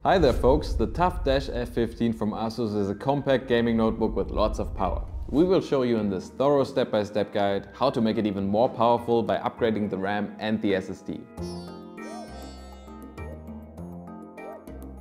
Hi there folks, the TUF DASH F15 from ASUS is a compact gaming notebook with lots of power. We will show you in this thorough step-by-step guide how to make it even more powerful by upgrading the RAM and the SSD.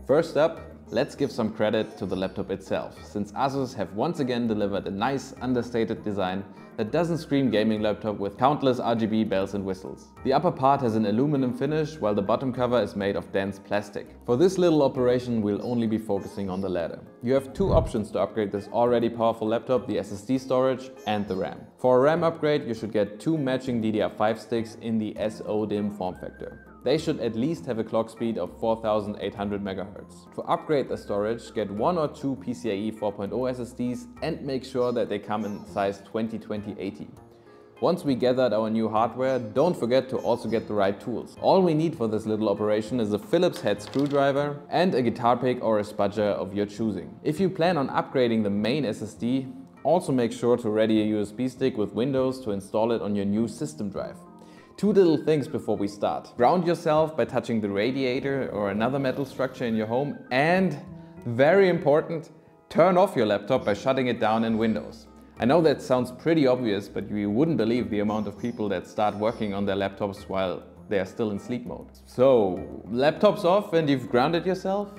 First up, let's give some credit to the laptop itself, since ASUS have once again delivered a nice, understated design that doesn't scream gaming laptop with countless RGB bells and whistles. The upper part has an aluminum finish, while the bottom cover is made of dense plastic. For this little operation, we'll only be focusing on the latter. You have two options to upgrade this already powerful laptop, the SSD storage and the RAM. For a RAM upgrade, you should get two matching DDR5 sticks in the SODIMM form factor. They should at least have a clock speed of 4800 MHz. To upgrade the storage, get one or two PCIe 4.0 SSDs and make sure that they come in size 2020-80. Once we gathered our new hardware, don't forget to also get the right tools. All we need for this little operation is a Phillips head screwdriver and a guitar pick or a spudger of your choosing. If you plan on upgrading the main SSD, also make sure to ready a USB stick with Windows to install it on your new system drive. Two little things before we start. Ground yourself by touching the radiator or another metal structure in your home, and, very important, turn off your laptop by shutting it down in Windows. I know that sounds pretty obvious, but you wouldn't believe the amount of people that start working on their laptops while they are still in sleep mode. So, laptop's off and you've grounded yourself?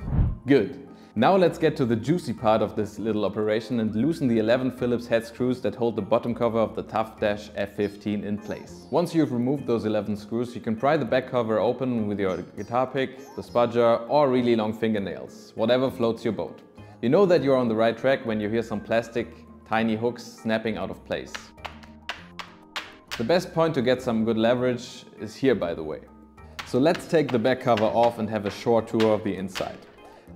Good. Now let's get to the juicy part of this little operation and loosen the 11 Phillips head screws that hold the bottom cover of the TUF DASH F15 in place. Once you've removed those 11 screws, you can pry the back cover open with your guitar pick, the spudger or really long fingernails, whatever floats your boat. You know that you're on the right track when you hear some plastic, tiny hooks snapping out of place. The best point to get some good leverage is here, by the way. So let's take the back cover off and have a short tour of the inside.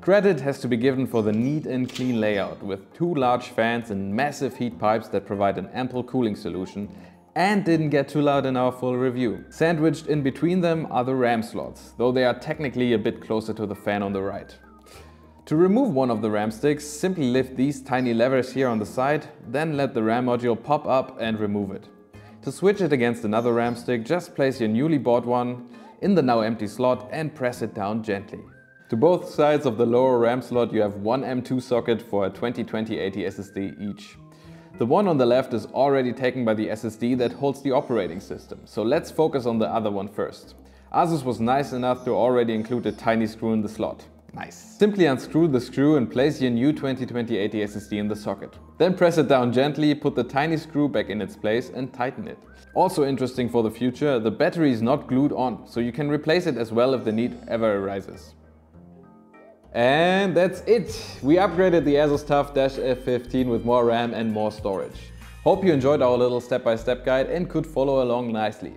Credit has to be given for the neat and clean layout with two large fans and massive heat pipes that provide an ample cooling solution and didn't get too loud in our full review. Sandwiched in between them are the RAM slots, though they are technically a bit closer to the fan on the right. To remove one of the RAM sticks, simply lift these tiny levers here on the side, then let the RAM module pop up and remove it. To switch it against another RAM stick, just place your newly bought one in the now empty slot and press it down gently. To both sides of the lower RAM slot you have one M2 socket for a 2020-80 SSD each. The one on the left is already taken by the SSD that holds the operating system, so let's focus on the other one first. ASUS was nice enough to already include a tiny screw in the slot. Nice. Simply unscrew the screw and place your new 2020-80 SSD in the socket. Then press it down gently, put the tiny screw back in its place and tighten it. Also interesting for the future, the battery is not glued on, so you can replace it as well if the need ever arises. And that's it! We upgraded the ASUS TUF DASH F15 with more RAM and more storage. Hope you enjoyed our little step-by-step guide and could follow along nicely.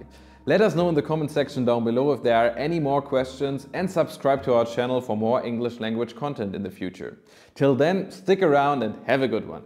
Let us know in the comment section down below if there are any more questions and subscribe to our channel for more English language content in the future. Till then, stick around and have a good one!